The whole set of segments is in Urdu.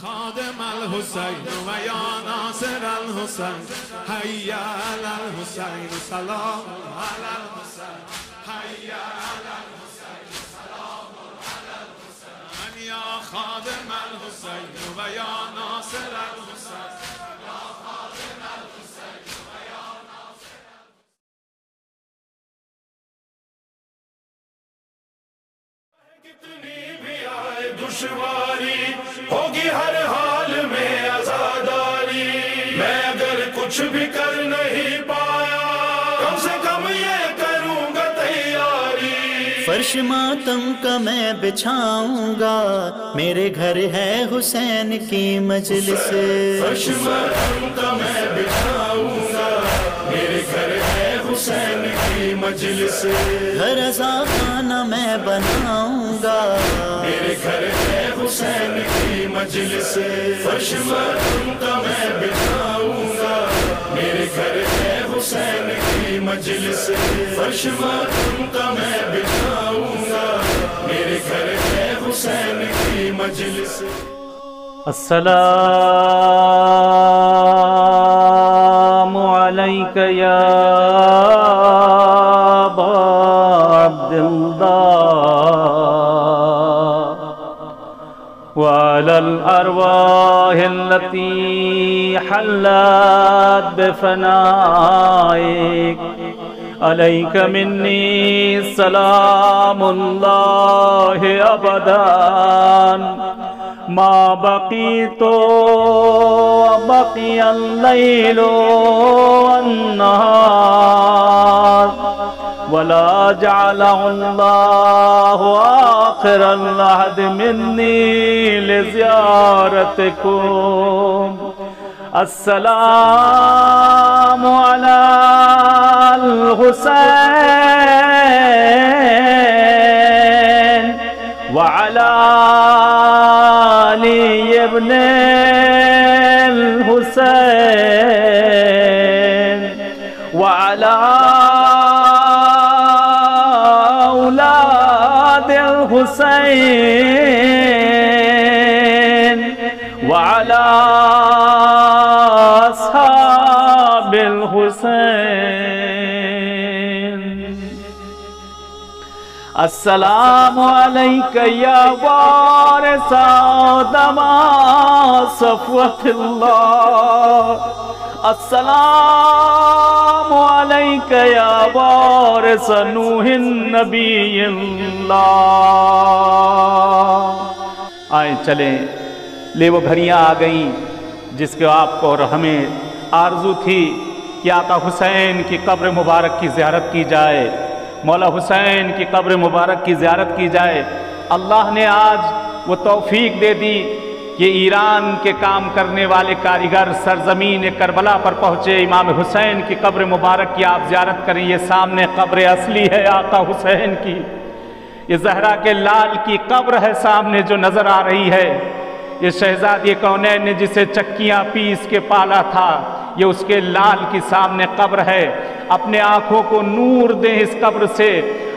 خادم الحسین و یا ناصر الحسین حی علی الحسین سلام علی الحسین حی علی الحسین سلام علی الحسین یا خادم الحسین و یا ناصر الحسین یا خادم الحسین و یا ناصر الحسین کتنی بھی آئے دشواری ہوگی ہر حال میں عزاداری میں اگر کچھ بھی کر نہیں پایا کم سے کم یہ کروں گا تیاری فرش ماتم کا میں بچھاؤں گا میرے گھر ہے حسین کی مجلس فرش ماتم کا میں بچھاؤں گا میرے گھر ہے حسین کی مجلس گھر رضا خانہ میں بناؤں گا میرے گھر ہے حسین کی مجلس فرش ماتم کا میں بچھاؤں گا میرے گھر ہے حسین کی مجلس فرش ماتم کا میں بچھاؤں گا میرے گھر ہے حسین کی مجلس السلام علیک یا ابا عبداللہ وعلى الأرواح التي حلت بفنائك عليك مني سلام الله أبدا ما بقيت وبقي الليل والنهار ولا جعله الله آخر العهد مني لزيارتكم السلام على الحسين وعلى علي ابن الحسين وعلى أولاد الحسين وعلى أصحاب الحسين السلام عليك يا وارث آدم صفوة الله السلام عليك يا وارث نوح النبي الله آئیں چلیں لے وہ گھڑیاں آ گئیں جس کے آپ کو اور ہمیں آرزو تھی کہ آقا حسین کی قبر مبارک کی زیارت کی جائے مولا حسین کی قبر مبارک کی زیارت کی جائے اللہ نے آج وہ توفیق دے دی کہ ایران کے کام کرنے والے کاریگر سرزمین کربلا پر پہنچے امام حسین کی قبر مبارک کی آپ زیارت کریں یہ سامنے قبر اصلی ہے آقا حسین کی یہ زہرا کے لال کی قبر ہے سامنے جو نظر آ رہی ہے یہ شہزادی کونین نے جسے چکیاں پیس کے پالا تھا یہ اس کے لال کی سامنے قبر ہے اپنے آنکھوں کو نور دیں اس قبر سے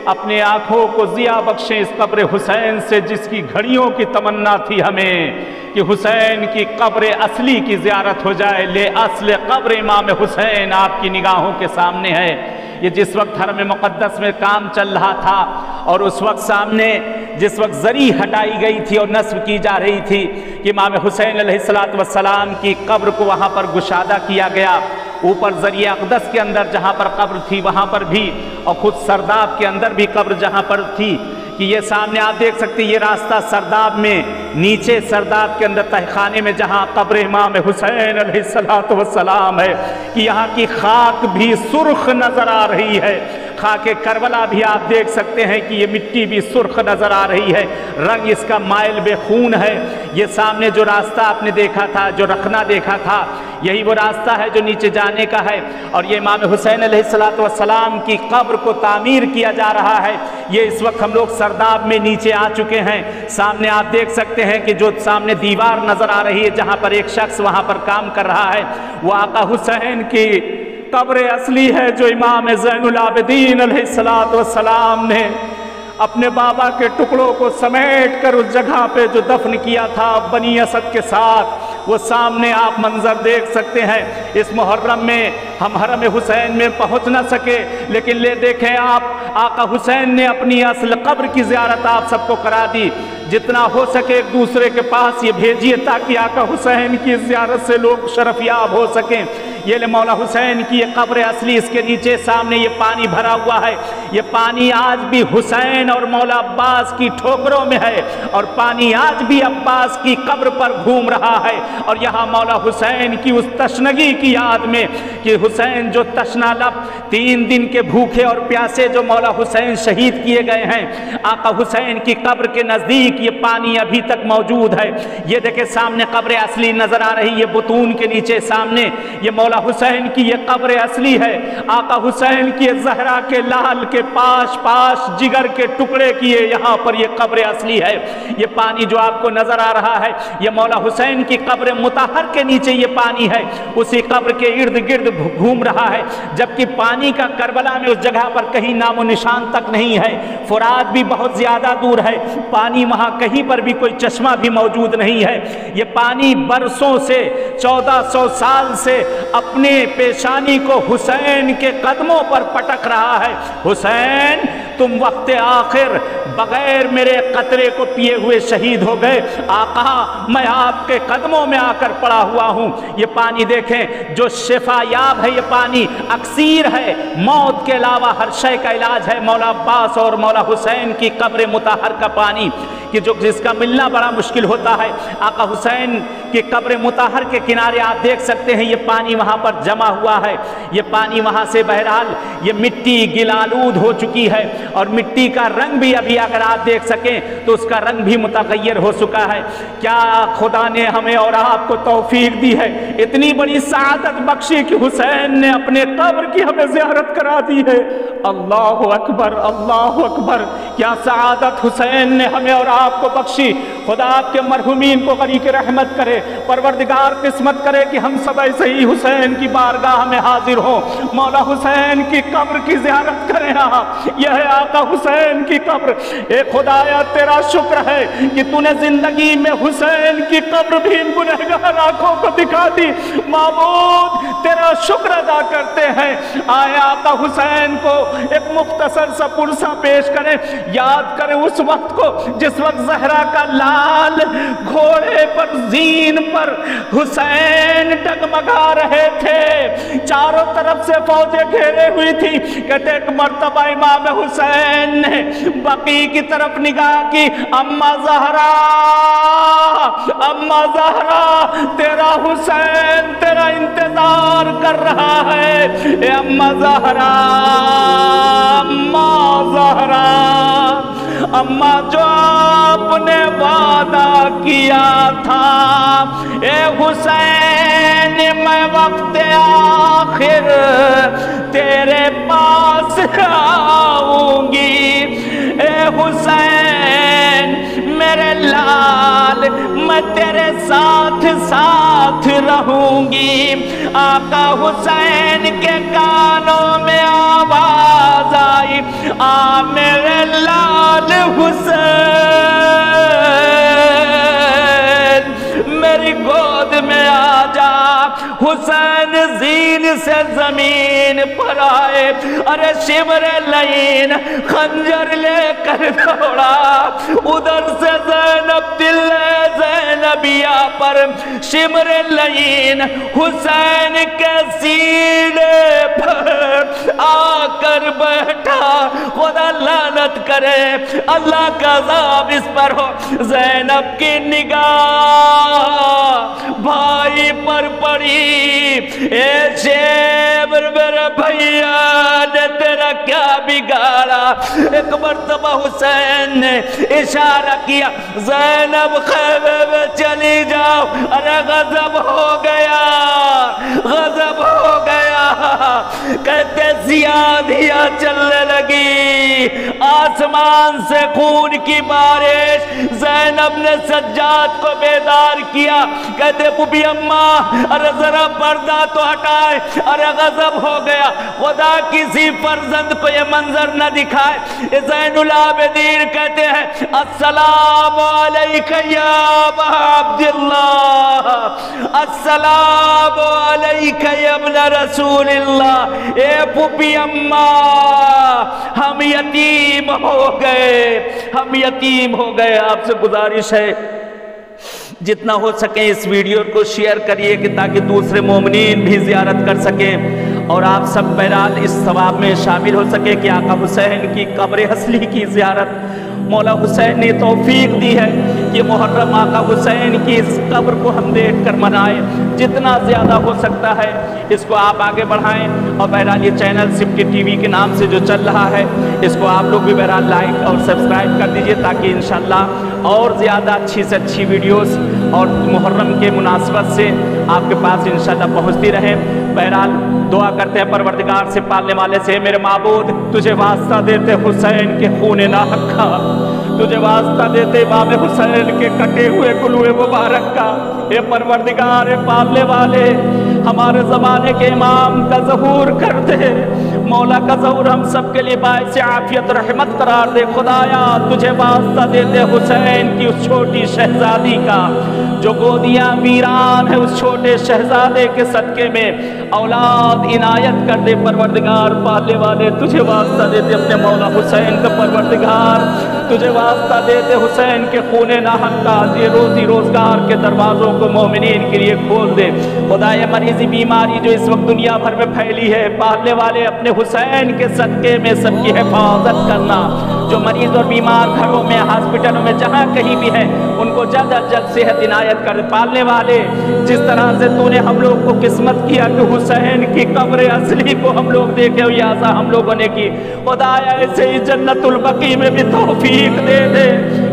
اپنے آنکھوں کو ضیاء بخشیں اس قبر حسین سے جس کی گھڑیوں کی تمنا تھی ہمیں کہ حسین کی قبر اصلی کی زیارت ہو جائے لے اصل قبر امام حسین آپ کی نگاہوں کے سامنے ہے یہ جس وقت حرم مقدس میں کام چل رہا تھا اور اس وقت سامنے جس وقت زری ہٹائی گئی تھی اور نصب کی جا رہی تھی کہ امام حسین علیہ السلام کی قبر کو وہاں پر گشادہ کیا گیا اوپر ذریعہ اقدس کے اندر جہاں پر قبر تھی وہاں پر بھی اور خود سرداب کے اندر بھی قبر جہاں پر تھی کہ یہ سامنے آپ دیکھ سکتے یہ راستہ سرداب میں نیچے سرداب کے اندر تہخانے میں جہاں قبر امام حسین علیہ السلام ہے کہ یہاں کی خاک بھی سرخ نظر آ رہی ہے خاک کربلا بھی آپ دیکھ سکتے ہیں کہ یہ مٹی بھی سرخ نظر آ رہی ہے رنگ اس کا مائل بے خون ہے یہ سامنے جو راستہ آپ نے دیکھا تھا جو رکھنا دیکھا تھا یہی وہ راستہ ہے جو نیچے جانے کا ہے اور یہ امام حسین علیہ السلام کی قبر کو تعمیر کیا جا رہا ہے یہ اس وقت ہم لوگ سرداب میں نیچے آ چکے ہیں سامنے آپ دیکھ سکتے ہیں کہ جو سامنے دیوار نظر آ رہی ہے جہاں پر ایک شخص وہاں پر کام کر رہا ہے وہ آقا حسین کی قبر اصلی ہے جو امام زین العابدین علیہ السلام نے اپنے بابا کے ٹکڑوں کو سمیٹ کر اس جگہ پہ جو دفن کیا تھا بنی اسد کے ساتھ، وہ سامنے آپ منظر دیکھ سکتے ہیں۔ اس محرم میں ہم حرم حسین میں پہنچ نہ سکے، لیکن لے دیکھیں آپ، آقا حسین نے اپنی اصل قبر کی زیارت آپ سب کو کرا دی۔ جتنا ہو سکے ایک دوسرے کے پاس یہ بھیجیے تاکہ آقا حسین کی زیارت سے لوگ شرفیاب ہو سکیں۔ یہ لے مولا حسین کی یہ قبر اصلی، اس کے نیچے سامنے یہ پانی بھرا ہوا ہے۔ یہ پانی آج بھی حسین اور مولا عباس کی ٹھوکروں میں ہے، اور پانی آج بھی عباس کی قبر پر گھوم رہا ہے۔ اور یہاں مولا حسین کی اس تشنگی کی یاد میں کہ حسین جو تشنا لب 3 دن کے بھوکے اور پیاسے جو مولا حسین شہید کیے گئے ہیں، آقا حسین کی قبر کے نزدیک یہ پانی ابھی تک موجود ہے۔ یہ دیکھیں سامنے قبر اصلی نظر آ رہی ہے، بطون کے نیچے سامنے یہ مولا حسین کی یہ قبر اصلی ہے۔ آقا حسین کی زہرا کے لال کے پاش پاش جگر کے ٹکڑے کیے یہاں پر یہ قبر اصلی ہے۔ یہ پانی جو آپ کو نظر آ رہا ہے یہ مولا حسین کی قبر مطہر کے نیچے یہ پانی ہے، اسی قبر کے ارد گرد گھوم رہا ہے، جبکہ پانی کا کربلا میں اس جگہ پر کہیں نام و نشان تک نہیں ہے۔ فرات بھی بہت زیادہ دور ہے، پانی وہاں کہیں پر بھی کوئی چشمہ بھی موجود نہیں ہے۔ یہ پانی برسوں سے 1400 سال سے اپنے پیشانی کو حسین کے قدموں پر پٹک رہا ہے۔ حسین تم وقت آخر بغیر میرے قطرے کو پیے ہوئے شہید ہو گئے، آقا میں آپ کے قدموں میں آ کر پڑا ہوا ہوں۔ یہ پانی دیکھیں جو شفا یاب ہے، یہ پانی اکسیر ہے، موت کے علاوہ ہر شے کا علاج ہے۔ مولا عباس اور مولا حسین کی قبر مطہر کا پانی کہ جس کا ملنا بڑا مشکل ہوتا ہے، آقا حسین کی قبر مطہر کے کنارے آپ دیکھ سکتے ہیں یہ پانی وہاں پر جمع ہوا ہے۔ یہ پانی وہاں سے بہرحال یہ مٹی گلالود ہو چکی ہے، اور مٹی کا رنگ بھی ابھی اگر آپ دیکھ سکیں تو اس کا رنگ بھی متغیر ہو چکا ہے۔ کیا خدا نے ہمیں اور آپ کو توفیق دی ہے، اتنی بڑی سعادت بخشی کہ حسین نے اپنے قبر کی ہمیں زیارت کرا دی ہے۔ اللہ اکبر، اللہ اکبر، کیا سعادت حسین نے ہمیں اور آپ کو بخشی۔ خدا آپ کے مرحومین کو غریق رحمت کرے، پروردگار قسمت کرے کہ ہم سب ایسے ہی حسین کی بارگاہ میں حاضر ہوں، مولا حسین کی قبر کی زیارت کریں۔ یہ ہے آقا حسین کی قبر۔ اے خدایا تیرا شکر ہے کہ تو نے زندگی میں حسین کی قبر بھی ان گنہگار آنکھوں کو دکھا دی۔ معبود تیرا شکر ادا کرتے ہیں۔ آئے آقا حسین کو ایک مختصر سا پرسہ پیش کریں، یاد کریں اس وقت کو جس وقت زہرا کا لال گھوڑے پر زین پر حسین ڈگمگا رہے تھے، چاروں طرف سے فوجیں گھیرے ہوئی تھی۔ کہتے ایک مرتبہ امام حسین نے بقی کی طرف نگاہ کی، اما زہرا، اما زہرا تیرا حسین تیرا انتظار کر رہا ہے۔ اے اما زہرا، اما زہرا، اما جو آپ نے وعدہ کیا تھا، اے حسین میں وقت آخر تیرے پاس آؤں گی۔ اے حسین میرے لال میں تیرے ساتھ ساتھ رہوں گی۔ آقا حسین کے کانوں میں آواز آئی، آ میرے لال حسین، میری گود میں آ جا۔ حسین زین سے زمین پر آئے، ارے شمر لعین خنجر لے کر دوڑا، ادھر سے زینب دل زینبیہ پر شمر لعین حسین کے سینے پر آ کر بیٹھا۔ خدا لعنت کرے، اللہ کا عذاب اس پر ہو۔ زینب کی نگاہ بھائی پر پڑی، اے شیبر میرے بھائیا نے تیرا کیا بگاڑا؟ ایک مرتبہ حسین نے اشارہ کیا، زینب خیمے میں چلی جاؤ۔ ارے غضب ہو گیا، غضب ہو گیا۔ کہتے زیادیاں چلنے لگی، آسمان سے خون کی بارش. زینب نے سجاد کو بیدار کیا. کہتے بوبی اماں ارے ذرا پردہ تو ہٹائے, ارے غضب ہو گیا, خدا کسی فرزند کو یہ منظر نہ دکھائے. زین العابدین کہتے ہیں السلام علیکہ یا ابا عبداللہ, السلام علیکہ یا ابن رسول اللہ. اے پھوپھی اماں ہم یتیم ہو گئے, ہم یتیم ہو گئے. آپ سے گزارش ہے جتنا ہو سکے اس ویڈیو کو شیئر کریے کہ تاکہ دوسرے مومنین بھی زیارت کر سکیں اور آپ سب بہرحال اس ثواب میں شامل ہو سکے کہ آقا حسین کی قبر اصلی کی زیارت مولا حسین نے توفیق دی ہے کہ محرم آقا حسین کی اس قبر کو ہم دیکھ کر منائیں. جتنا زیادہ ہو سکتا ہے اس کو آپ آگے بڑھائیں. اور بہرحال یہ چینل سفٹی ٹی وی کے نام سے جو چل رہا ہے اس کو آپ لوگ بھی بہرحال لائک اور سبسکرائب کر دیجئے تاکہ انشاءاللہ اور زیادہ اچھی سے اچھی ویڈیوز اور محرم کے مناسبت سے آپ کے پاس انشاءاللہ پہنچتی رہیں. بہرحال دعا کرتے ہیں پروردگار سے, پالنے والے سے, میرے معبود تجھے واسطہ دیتے حسین کے خون ناحق کا, تجھے واسطہ دیتے امام حسین کے کٹے ہوئے گلوئے مبارک کا. اے پروردگار, اے پالنے والے, ہمارے زمانے کے امام کا ظہور کر دے. مولا کا ظہور ہم سب کے لیے باعث عافیت رحمت قرار دے. خدایا تجھے واسطہ دیتے حسین کی اس چھوٹی شہزادی کا جو گودیاں ویران ہے, اس چھوٹے شہزادے کے صدقے میں اولاد عنایت کر دے. پروردگار پالنے والے تجھے واسطہ دیتے اپنے مولا حسین کا. پروردگار تجھے واسطہ دیتے حسین کے خون ناحق کا. یہ روزی روزگار کے دروازوں کو مومنین کے لیے کھول دے. خدا یہ مریضی بیماری جو اس وقت دنیا بھر میں پھیلی ہے, پالنے والے اپنے حسین کے صدقے میں سب کی حفاظت کرنا. جو مریض اور بیمار گھروں میں, ہاسپٹلوں میں, جہاں کہیں بھی ہیں, ان کو جلد از جلد صحت عنایت کر. پالنے والے جس طرح سے تو نے ہم لوگ کو قسمت کیا کہ حسین کی قبر اصلی کو ہم لوگ دیکھے ہوئی آسا ہم لوگوں نے کی, خدایا ایسے ہی جنت البقیع میں بھی توفیق دے دے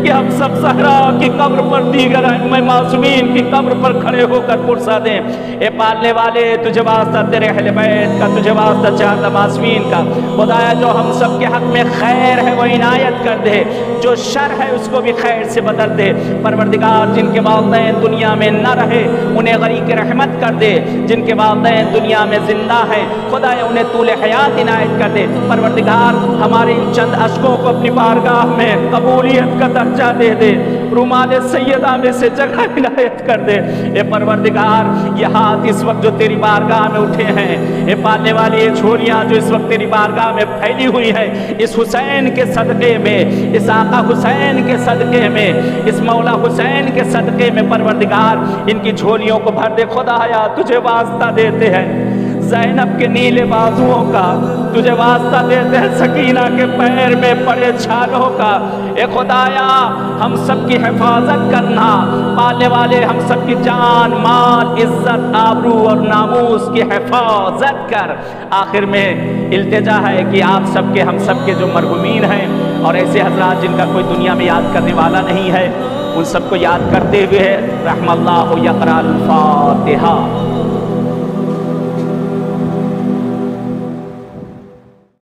کہ ہم سب صحرا کی قبر پر, دیگر ائمہ معصومین کی قبر پر کھڑے ہو کر پرسا دیں. اے پالنے والے تجھے واسطہ تیرے اہل بیت کا, تجھے واسطہ چار معصومین کا, خدایا جو ہم سب کے حق میں خیر ہے وہ عنایت کر دے, جو شر ہے اس کو بھی خیر سے بدل دے. پروردگار جن کے والدین دنیا میں نہ رہے انہیں غریق رحمت کر دے, جن کے والدین دنیا میں زندہ ہیں خدایا انہیں طول حیات عنایت کر دے. پروردگار ہمارے ان چند اشکوں کو اپنی بارگاہ میں قبولیت کا درجہ دے دے, رومال سیدہ میں سے جگہ عنایت کر دے. اے پروردگار یہ ہاتھ اس وقت جو تیری بارگاہ میں اٹھے ہیں, اے پالنے والی یہ جھولیاں جو اس وقت تیری بارگاہ میں پھیلی ہوئی ہے, اس حسین کے صدقے میں, اس آقا حسین کے صدقے میں, اس مولا حسین کے صدقے میں پروردگار ان کی جھولیوں کو بھر دے. خدایا تجھے واسطہ دیتے ہیں زینب کے نیلے بازوؤں کا, تجھے واسطہ دیتے ہیں سکینہ کے پیر میں پڑے چھالوں کا. اے خدایا ہم سب کی حفاظت کرنا, پالنے والے ہم سب کی جان, مال, عزت, آبرو اور ناموس کی حفاظت کر. آخر میں التجا ہے کہ آپ سب کے, ہم سب کے جو مرحومین ہیں اور ایسے حضرات جن کا کوئی دنیا میں یاد کرنے والا نہیں ہے, ان سب کو یاد کرتے ہوئے رحم اللہ یقرأ الفاتحہ.